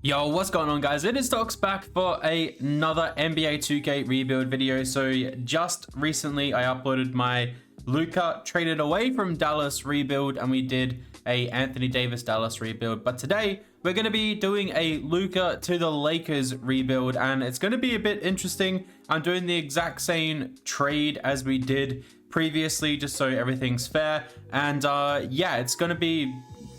Yo, what's going on, guys? It is Docs back for another NBA 2K rebuild video. So just recently I uploaded my Luka traded away from Dallas rebuild, and we did a Anthony Davis Dallas rebuild. But today we're going to be doing a Luka to the Lakers rebuild, and it's going to be a bit interesting. I'm doing the exact same trade as we did previously, just so everything's fair. And yeah, it's going to be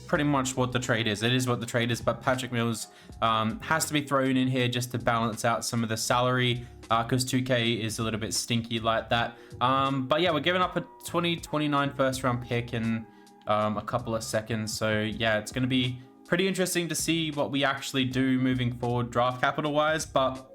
pretty much what the trade is. It is what the trade is, but Patrick Mills has to be thrown in here just to balance out some of the salary, because 2K is a little bit stinky like that. But yeah, we're giving up a 2029 first round pick in a couple of seconds. So yeah, it's going to be pretty interesting to see what we actually do moving forward draft capital wise. But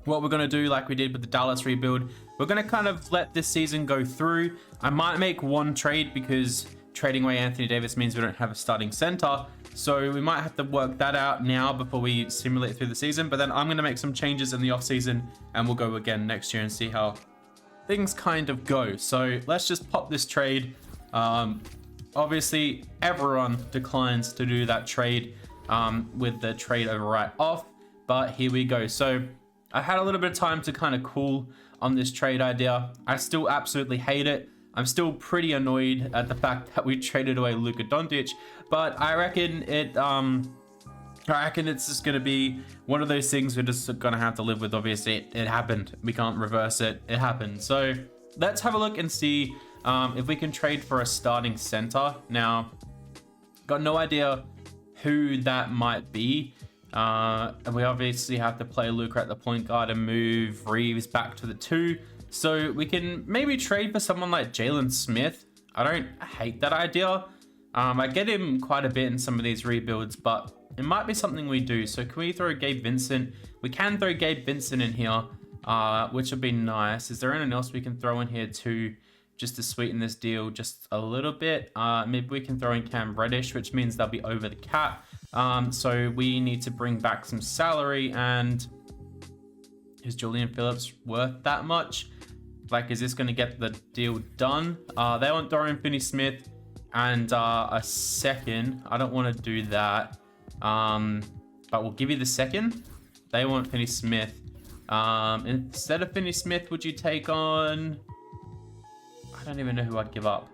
what we're going to do, like we did with the Dallas rebuild, we're going to kind of let this season go through. I might make one trade because trading away Anthony Davis means we don't have a starting center. So we might have to work that out now before we simulate through the season. But then I'm going to make some changes in the offseason, and we'll go again next year and see how things kind of go. So let's just pop this trade. Obviously, everyone declines to do that trade with the trade overwrite off. But here we go. So I had a little bit of time to kind of cool on this trade idea. I still absolutely hate it. I'm still pretty annoyed at the fact that we traded away Luka Doncic, but I reckon it's just gonna be one of those things we're just gonna have to live with. Obviously, it happened. We can't reverse it. It happened. So let's have a look and see if we can trade for a starting center. Now, got no idea who that might be. And we obviously have to play Luka at the point guard and move Reeves back to the 2. So we can maybe trade for someone like Jalen Smith. I don't hate that idea. I get him quite a bit in some of these rebuilds, but it might be something we do. So can we throw Gabe Vincent? We can throw Gabe Vincent in here, which would be nice. Is there anything else we can throw in here too, just to sweeten this deal just a little bit? Maybe we can throw in Cam Reddish, which means they'll be over the cap. So we need to bring back some salary. And is Julian Phillips worth that much? Like, is this going to get the deal done? They want Dorian Finney-Smith and a second. I don't want to do that. But we'll give you the second. They want Finney-Smith. Instead of Finney-Smith, would you take on... I don't even know who I'd give up.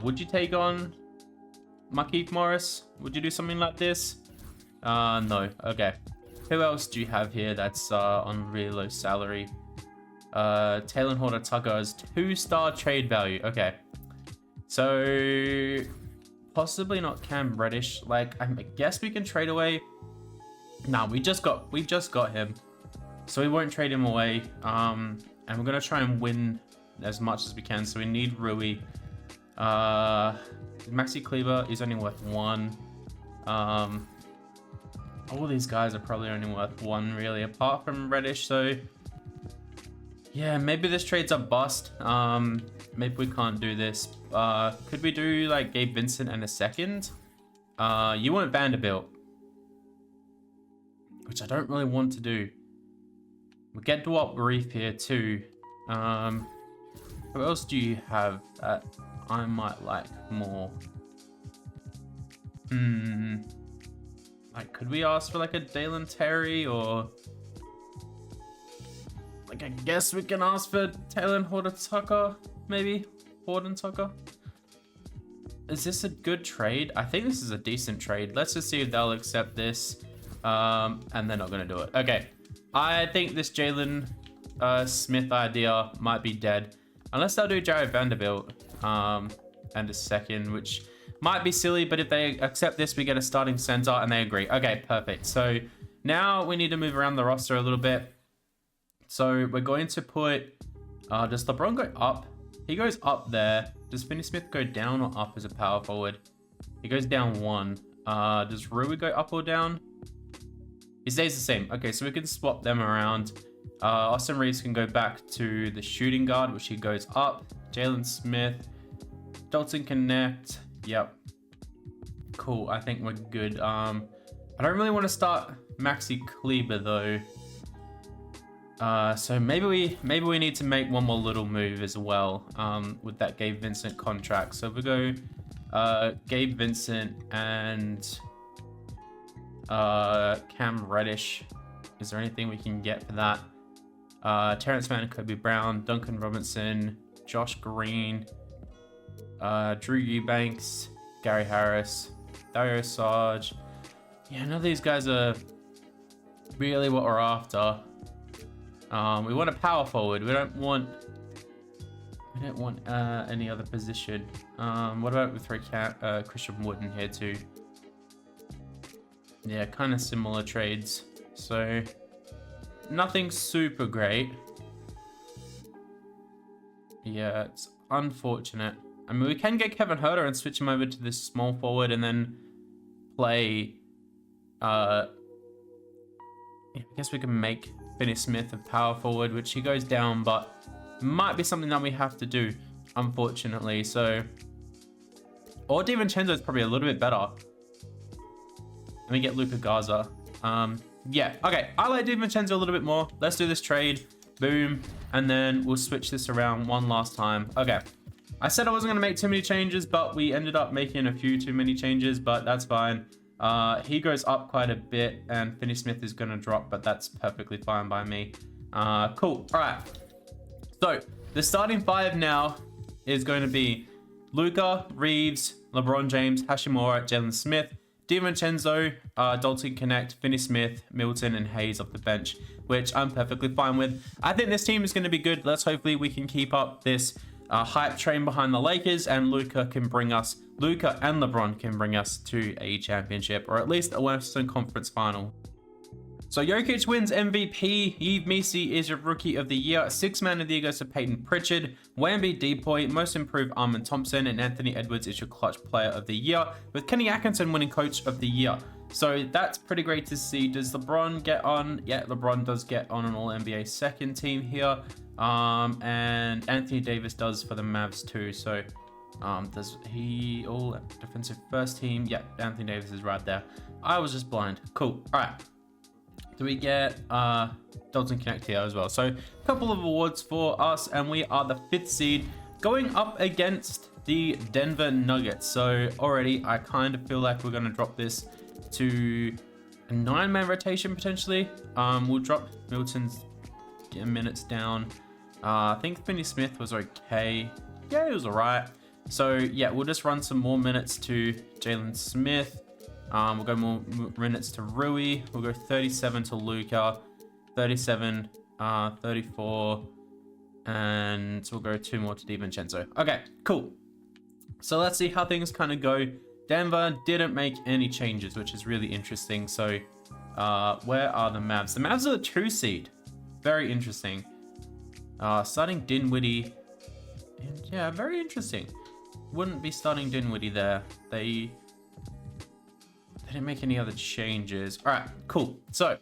Would you take on Markieff Morris? Would you do something like this? No. Okay. Who else do you have here that's on really low salary? Taylor Horner Tucker has 2-star trade value. Okay, so possibly not Cam Reddish. Like, I guess we can trade away. No, we just got him, so we won't trade him away. And we're gonna try and win as much as we can. So we need Rui. Maxi Kleber is only worth 1. All these guys are probably only worth 1 really, apart from Reddish. So yeah, maybe this trade's a bust. Maybe we can't do this. Could we do like Gabe Vincent and a second? You want Vanderbilt, which I don't really want to do. We'll get to up Reef here too. Who else do you have that I might like more? Like, could we ask for like a Dalen Terry, or like, I guess we can ask for Taylor Horner Tucker, maybe Horton Tucker. Is this a good trade? I think this is a decent trade. Let's just see if they'll accept this. And they're not gonna do it. Okay, I think this Jalen Smith idea might be dead, unless they'll do Jared Vanderbilt and a second, which might be silly. But if they accept this, we get a starting center, and they agree. Okay, perfect. So now we need to move around the roster a little bit. So we're going to put, does LeBron go up? He goes up there. Does Finney-Smith go down or up as a power forward? He goes down 1. Does Rui go up or down? He stays the same. Okay, so we can swap them around. Austin Reeves can go back to the shooting guard, which he goes up. Jalen Smith. Dalton Connect. Yep. Cool, I think we're good. I don't really want to start Maxi Kleber though. So maybe we need to make one more little move as well with that Gabe Vincent contract. So we go Gabe Vincent and Cam Reddish. Is there anything we can get for that? Terrence Mann, Kobe Brown, Duncan Robinson, Josh Green, Drew Eubanks, Gary Harris, Dario Saric. Yeah, none of these guys are really what we're after. We want a power forward. We don't want any other position. What about we throw Christian Wood in here too? Yeah, kind of similar trades. So nothing super great. Yeah, it's unfortunate. I mean, we can get Kevin Huerter and switch him over to this small forward and then play... I guess we can make Finney Smith a power forward, which he goes down, but might be something that we have to do, unfortunately. So, or DiVincenzo is probably a little bit better. Let me get Luka Garza. Yeah, okay. I like DiVincenzo a little bit more. Let's do this trade. Boom. And then we'll switch this around one last time. Okay. I said I wasn't going to make too many changes, but we ended up making a few too many changes, but that's fine. He goes up quite a bit, and Finney Smith is going to drop, but that's perfectly fine by me. Cool. All right. So the starting five now is going to be Luka, Reeves, LeBron James, Hashimura, Jalen Smith, DiVincenzo, Dalton Connect, Finney Smith, Milton, and Hayes off the bench, which I'm perfectly fine with. I think this team is going to be good. Let's hopefully we can keep up this hype train behind the Lakers, and Luka and LeBron can bring us to a championship, or at least a Western Conference final. So Jokic wins MVP, Yves Missi is your Rookie of the Year, Sixth Man of the Year goes to Peyton Pritchard, Wemby Depoy, Most Improved Armin Thompson, and Anthony Edwards is your Clutch Player of the Year, with Kenny Atkinson winning Coach of the Year. So that's pretty great to see. Does LeBron get on? Yeah, LeBron does get on an All-NBA second team here. And Anthony Davis does for the Mavs too. So does he all defensive first team? Yeah, Anthony Davis is right there. I was just blind. Cool. All right. Do we get Dalton Connect here as well? So a couple of awards for us, and we are the 5th seed going up against the Denver Nuggets. So already I kind of feel like we're going to drop this to a 9-man rotation potentially. We'll drop Milton's minutes down. I think Finney Smith was okay. Yeah, he was all right. So yeah, we'll just run some more minutes to Jalen Smith. We'll go more minutes to Rui. We'll go 37 to Luka, 37, 34, and we'll go 2 more to DiVincenzo. Okay, cool. So let's see how things kind of go. Denver didn't make any changes, which is really interesting. So where are the Mavs? The Mavs are the 2 seed. Very interesting. Starting Dinwiddie. And yeah, very interesting. Wouldn't be starting Dinwiddie there. They didn't make any other changes. All right, cool. So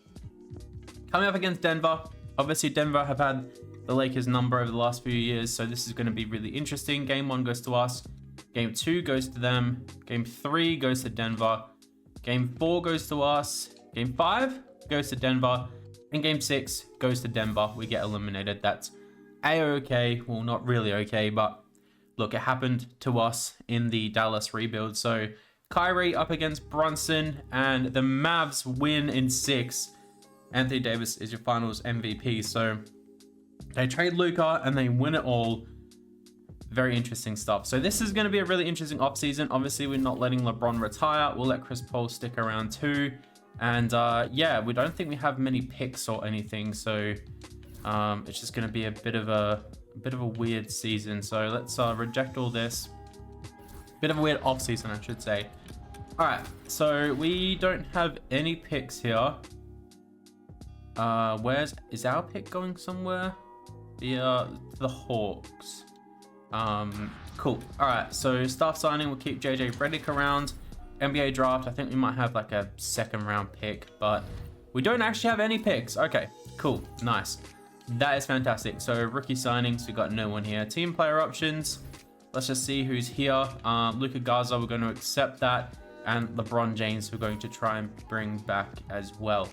coming up against Denver. Obviously, Denver have had the Lakers number over the last few years, so this is going to be really interesting. Game 1 goes to us. Game 2 goes to them. Game 3 goes to Denver. Game 4 goes to us. Game 5 goes to Denver. And Game 6 goes to Denver. We get eliminated. That's A-okay. Well, not really okay, but look, it happened to us in the Dallas rebuild. So Kyrie up against Brunson, and the Mavs win in 6. Anthony Davis is your finals MVP. So they trade Luka and they win it all. Very interesting stuff. So this is going to be a really interesting offseason. Obviously, we're not letting LeBron retire. We'll let Chris Paul stick around too. And yeah, we don't think we have many picks or anything. So it's just going to be a bit of a weird season. So let's reject all this. Bit of a weird offseason, I should say. All right, so we don't have any picks here. Is our pick going somewhere? The Hawks. Cool. All right, so staff signing, we'll keep JJ Redick around. NBA draft, I think we might have like a 2nd round pick, but we don't actually have any picks. Okay, cool, nice. That is fantastic. So rookie signings, we got no one here. Team player options, let's just see who's here. Luka Garza, we're going to accept that. And LeBron James, we're going to try and bring back as well.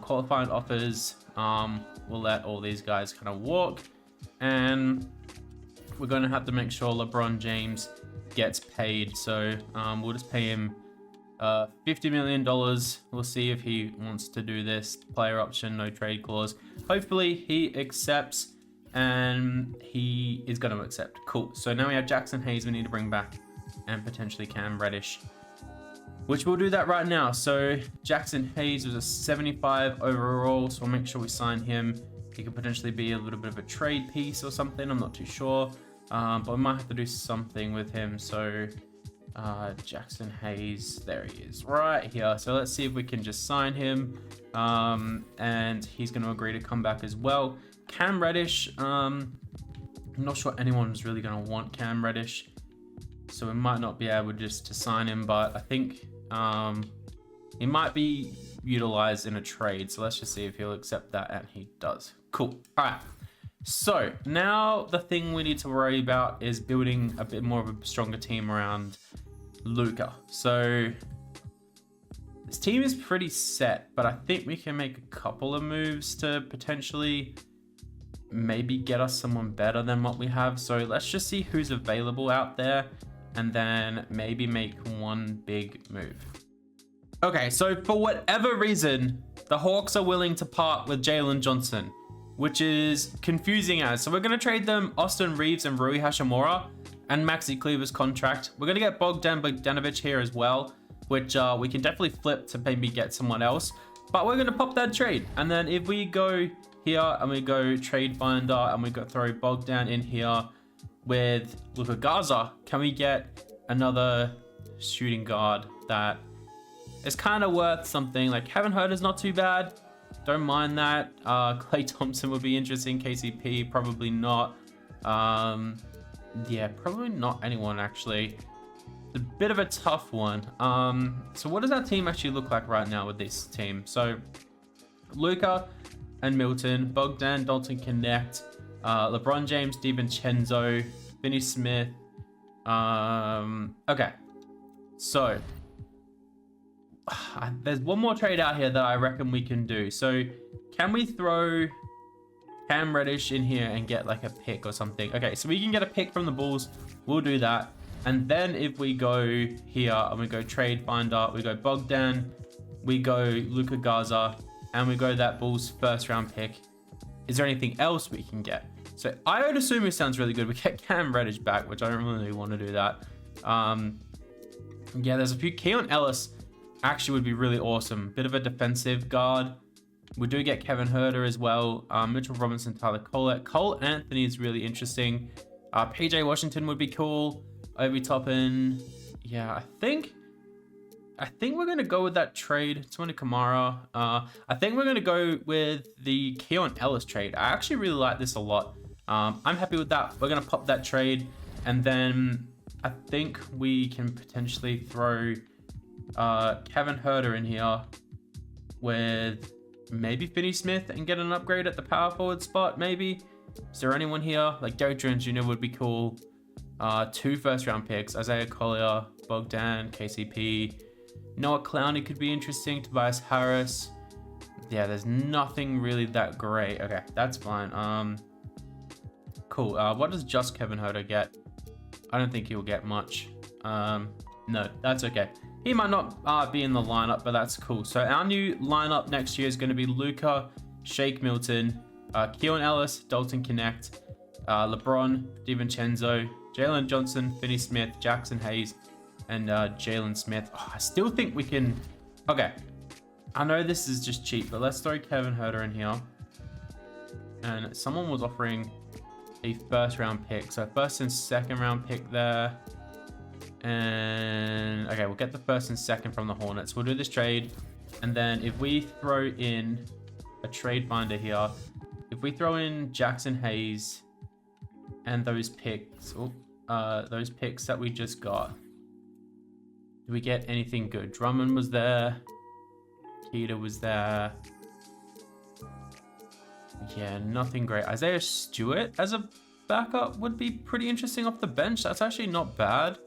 Qualifying offers, we'll let all these guys kind of walk. And we're going to have to make sure LeBron James gets paid. So we'll just pay him $50 million. We'll see if he wants to do this. Player option, no trade clause. Hopefully he accepts, and he is going to accept. Cool. So now we have Jackson Hayes we need to bring back, and potentially Cam Reddish, which we'll do that right now. So Jackson Hayes was a 75 overall, so we'll make sure we sign him. He could potentially be a little bit of a trade piece or something. I'm not too sure, but we might have to do something with him. So Jackson Hayes, there he is right here. So let's see if we can just sign him, and he's going to agree to come back as well. Cam Reddish, I'm not sure anyone's really going to want Cam Reddish, so we might not be able just to sign him, but I think he might be utilized in a trade. So let's just see if he'll accept that, and he does. Cool. All right. So now the thing we need to worry about is building a bit more of a stronger team around Luka. So this team is pretty set, but I think we can make a couple of moves to potentially maybe get us someone better than what we have. So let's just see who's available out there, and then maybe make one big move. Okay, so for whatever reason, the Hawks are willing to part with Jalen Johnson, which is confusing as. So we're going to trade them Austin Reeves and Rui Hachimura and Maxi Kleber's contract. We're going to get Bogdan Bogdanovic here as well, which we can definitely flip to maybe get someone else. But we're going to pop that trade. And then if we go here and we go trade finder and we go throw Bogdan in here with Luka Garza, can we get another shooting guard that is kind of worth something? Like Kevin Huerter's not too bad. Don't mind that. Klay Thompson would be interesting. KCP, probably not. Yeah, probably not anyone actually. It's a bit of a tough one. So what does that team actually look like right now with this team? So Luka and Milton, Bogdan, Dalton Connect, LeBron James, DiVincenzo, Finney Smith. Okay, so there's one more trade out here that I reckon we can do. So can we throw Cam Reddish in here and get like a pick or something? Okay, so we can get a pick from the Bulls. We'll do that. And then if we go here and we go trade finder, we go Bogdan, we go Luka Garza, and we go that Bulls first round pick. Is there anything else we can get? So I would assume it sounds really good. We get Cam Reddish back, which I don't really want to do that. Yeah, there's a few. Keon Ellis actually would be really awesome. Bit of a defensive guard. We do get Kevin Huerter as well. Mitchell Robinson, Tyler Collette. Cole Anthony is really interesting. PJ Washington would be cool. Obi Toppin. Yeah, I think we're going to go with that trade. Tony Kamara. I think we're going to go with the Keon Ellis trade. I actually really like this a lot. I'm happy with that. We're going to pop that trade. And then I think we can potentially throw Kevin Huerter in here with maybe Finney Smith and get an upgrade at the power forward spot. Maybe. Is there anyone here? Like Gary Trent Jr. would be cool. 2 first round picks. Isaiah Collier, Bogdan, KCP. Noah Clowney could be interesting. Tobias Harris. Yeah, there's nothing really that great. Okay, that's fine. Cool. What does just Kevin Huerter get? I don't think he'll get much. No, that's okay. He might not be in the lineup, but that's cool. So our new lineup next year is going to be Luka, Shake Milton, Keon Ellis, Dalton Connect, LeBron, DiVincenzo, Jalen Johnson, Finney Smith, Jackson Hayes, and Jalen Smith. Oh, I still think we can. Okay, I know this is just cheap, but let's throw Kevin Huerter in here. And someone was offering a first round pick, so first and second round pick there. And okay, we'll get the first and second from the Hornets. We'll do this trade, and then if we throw in a trade finder here, if we throw in Jackson Hayes and those picks, those picks that we just got, do we get anything good? Drummond was there, Keita was there. Yeah, nothing great. Isaiah Stewart as a backup would be pretty interesting off the bench. That's actually not bad.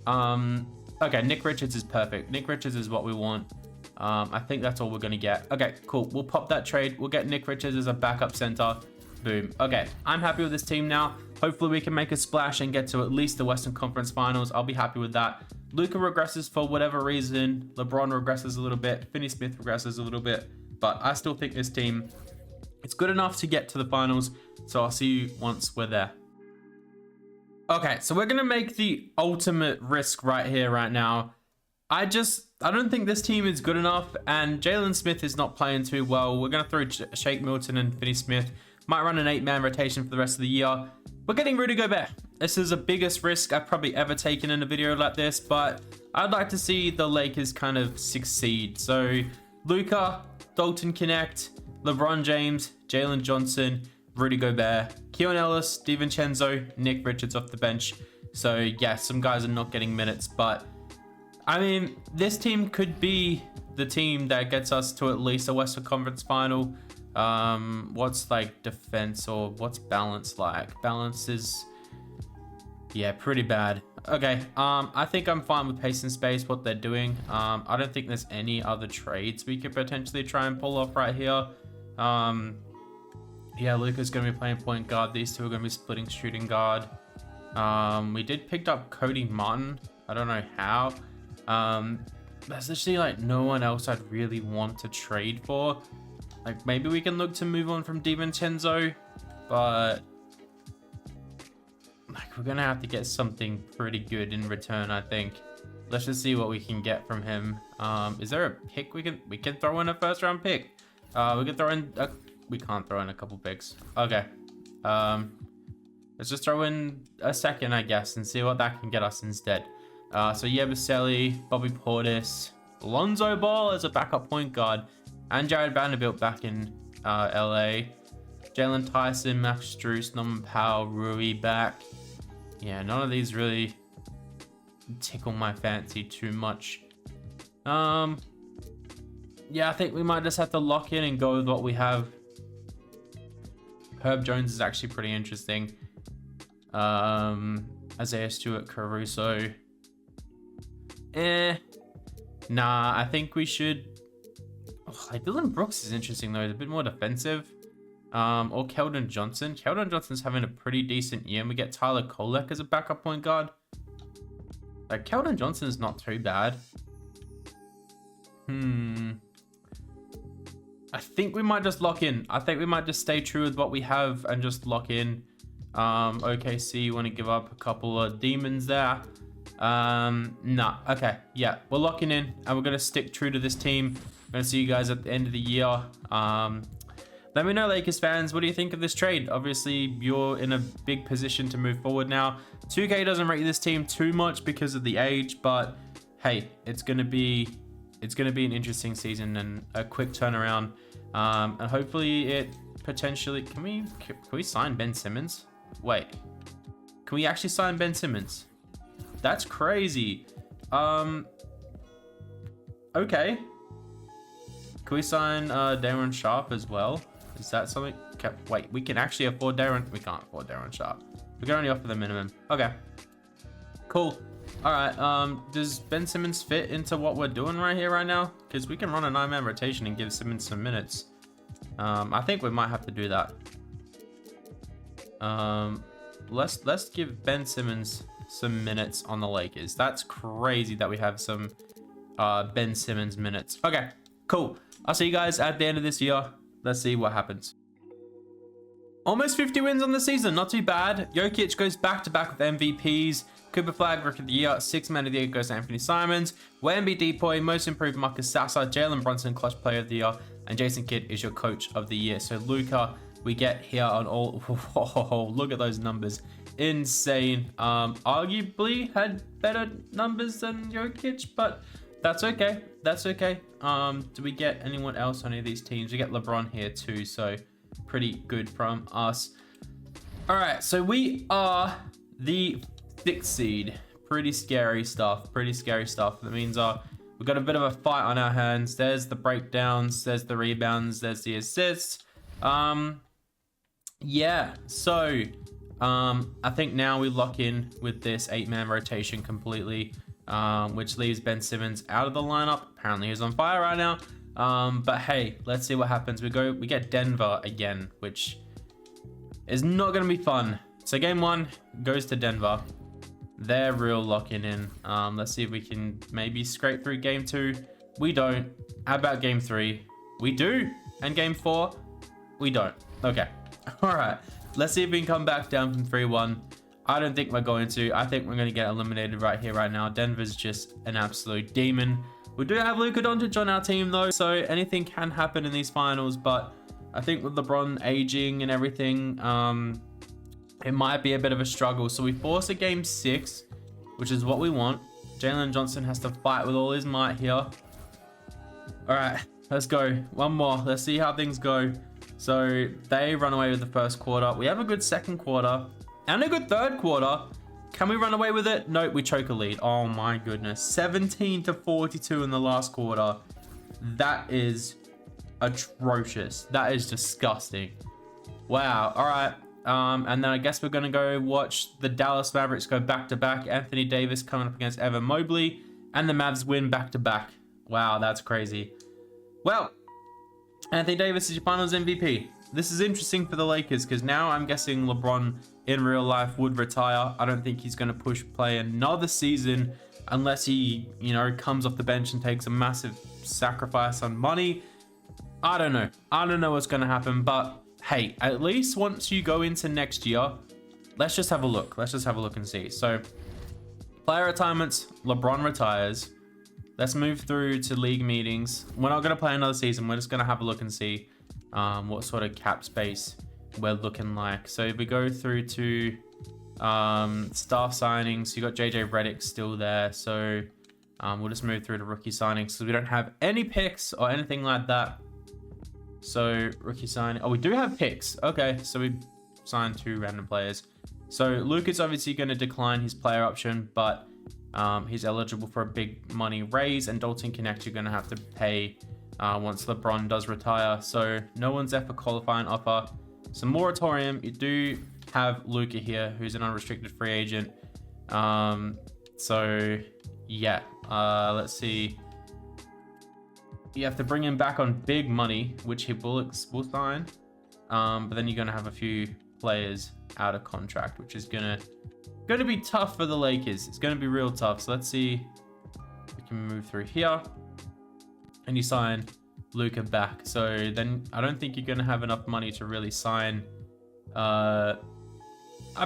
Okay, Nick Richards is perfect. Nick Richards is what we want. I think that's all we're going to get. Okay, cool. We'll pop that trade. We'll get Nick Richards as a backup center. Boom. Okay, I'm happy with this team now. Hopefully we can make a splash and get to at least the Western Conference Finals. I'll be happy with that. Luka regresses for whatever reason. LeBron regresses a little bit. Finney Smith regresses a little bit. But I still think this team, it's good enough to get to the finals. So I'll see you once we're there. Okay, so we're going to make the ultimate risk right here, right now. I don't think this team is good enough, and Jalen Smith is not playing too well. We're going to throw Shake Milton and Finney Smith. Might run an 8-man rotation for the rest of the year. We're getting Rudy Gobert. This is the biggest risk I've probably ever taken in a video like this, but I'd like to see the Lakers kind of succeed. So Luka, Dalton Connect, LeBron James, Jalen Johnson, Rudy Gobert, Keon Ellis, DiVincenzo, Nick Richards off the bench. So yeah, some guys are not getting minutes, but I mean, this team could be the team that gets us to at least a Western Conference final. What's like defense, or what's balance like? Balance is, yeah, pretty bad. Okay, I think I'm fine with pace and space, what they're doing. I don't think there's any other trades we could potentially try and pull off right here. Yeah, Luka's going to be playing point guard. These two are going to be splitting shooting guard. We did pick up Cody Martin. I don't know how. There's literally like no one else I'd really want to trade for. Like maybe we can look to move on from DiVincenzo, but like we're going to have to get something pretty good in return, I think. Let's just see what we can get from him. Is there a pick we can throw in a first round pick? We can throw in we can't throw in a couple picks. Okay. Let's just throw in a second, I guess, and see what that can get us instead. So Yabusele, Bobby Portis, Lonzo Ball as a backup point guard, and Jared Vanderbilt back in LA. Jalen Tyson, Max Strus, Norman Powell, Rui back. Yeah, none of these really tickle my fancy too much. Yeah, I think we might just have to lock in and go with what we have. Herb Jones is actually pretty interesting. Isaiah Stewart, Caruso. Nah, I think we should. Oh, like Dylan Brooks is interesting though. He's a bit more defensive. Or Keldon Johnson. Keldon Johnson's having a pretty decent year, and we get Tyler Kolek as a backup point guard. Like Keldon Johnson is not too bad. I think we might just lock in. I think we might just stay true with what we have and just lock in. OKC, you want to give up a couple of demons there? Nah. Okay, yeah, we're locking in, and we're gonna stick true to this team. I'm gonna see you guys at the end of the year. Let me know, Lakers fans, what do you think of this trade? Obviously, you're in a big position to move forward now. 2K doesn't rate this team too much because of the age, but hey, it's gonna be an interesting season and a quick turnaround. And hopefully it potentially, can we sign Ben Simmons? Wait, can we actually sign Ben Simmons? That's crazy. Okay. Can we sign Darren Sharp as well? Is that something? Okay, wait, we can actually afford Darren. We can't afford Darren Sharp. We can only offer the minimum. Okay. Cool. All right. Does Ben Simmons fit into what we're doing right here, right now? Because we can run a 9-man rotation and give Simmons some minutes. I think we might have to do that. Let's give Ben Simmons some minutes on the Lakers. That's crazy that we have some Ben Simmons minutes. Okay, cool. I'll see you guys at the end of this year. Let's see what happens. Almost 50 wins on the season, not too bad. Jokic goes back-to-back with MVPs. Cooper Flag, Rookie of the Year. 6th Man of the Year goes to Anthony Simons. Wemby Depoy, Most Improved Marcus Sasser. Jalen Brunson, Clutch Player of the Year. And Jason Kidd is your Coach of the Year. So Luka, we get here on all. Whoa, look at those numbers. Insane. Arguably had better numbers than Jokic, but that's okay. That's okay. Do we get anyone else on any of these teams? We get LeBron here too, so pretty good from us. All right, so we are the 6th seed. Pretty scary stuff. Pretty scary stuff. That means we've got a bit of a fight on our hands. There's the breakdowns. There's the rebounds. There's the assists. Yeah. So I think now we lock in with this 8-man rotation completely, which leaves Ben Simmons out of the lineup. Apparently he's on fire right now. But hey, let's see what happens. We get Denver again, which is not going to be fun. So game 1 goes to Denver. They're real locking in. Let's see if we can maybe scrape through game 2. We don't. How about game 3? We do. And game 4? We don't. Okay. All right. Let's see if we can come back down from 3-1. I don't think we're going to. I think we're going to get eliminated right here, right now. Denver's just an absolute demon. We do have Luka Doncic on our team, though, so anything can happen in these finals. But I think with LeBron aging and everything, it might be a bit of a struggle. So we force a game 6, which is what we want. Jalen Johnson has to fight with all his might here. All right, let's go. One more. Let's see how things go. So they run away with the first quarter. We have a good second quarter and a good third quarter. Can we run away with it? Nope, we choke a lead. Oh my goodness. 17-42 in the last quarter. That is atrocious. That is disgusting. Wow. All right. And then I guess we're going to go watch the Dallas Mavericks go back-to-back. Anthony Davis coming up against Evan Mobley. And the Mavs win back-to-back. Wow, that's crazy. Well, Anthony Davis is your finals MVP. This is interesting for the Lakers because now I'm guessing LeBron in real life would retire. I don't think he's going to play another season unless he, comes off the bench and takes a massive sacrifice on money. I don't know. I don't know what's going to happen, but hey, at least once you go into next year, let's just have a look. Let's just have a look and see. So, player retirements, LeBron retires. Let's move through to league meetings. We're not going to play another season. We're just going to have a look and see what sort of cap space we're looking like. So if we go through to staff signings, you got JJ Redick still there. So we'll just move through to rookie signings because we don't have any picks or anything like that. So rookie signing. Oh, we do have picks. Okay, so we signed 2 random players. So Luka's obviously going to decline his player option, but he's eligible for a big money raise, and Dalton can actually going to have to pay once LeBron does retire. So no one's there for qualifying offer. Some moratorium. You do have Luka here, who's an unrestricted free agent. So yeah, let's see. You have to bring him back on big money, which he will sign. But then you're going to have a few players out of contract, which is going to be tough for the Lakers. It's going to be real tough. So let's see. We can move through here. And you sign Luka back. So then I don't think you're going to have enough money to really sign. I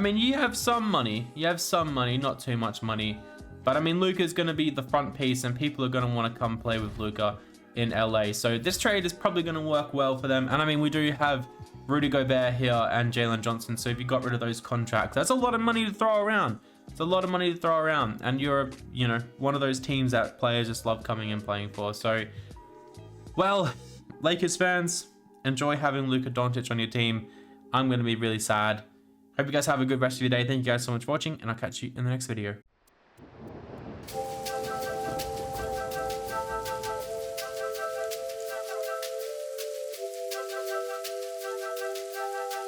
mean, you have some money. You have some money, not too much money. But I mean, Luka's going to be the front piece, and people are going to want to come play with Luka in LA. So this trade is probably going to work well for them. And I mean, we do have Rudy Gobert here and Jalen Johnson. So if you got rid of those contracts, that's a lot of money to throw around. It's a lot of money to throw around. And you're, one of those teams that players just love coming and playing for. So, well, Lakers fans, enjoy having Luka Doncic on your team. I'm going to be really sad. Hope you guys have a good rest of your day. Thank you guys so much for watching, and I'll catch you in the next video.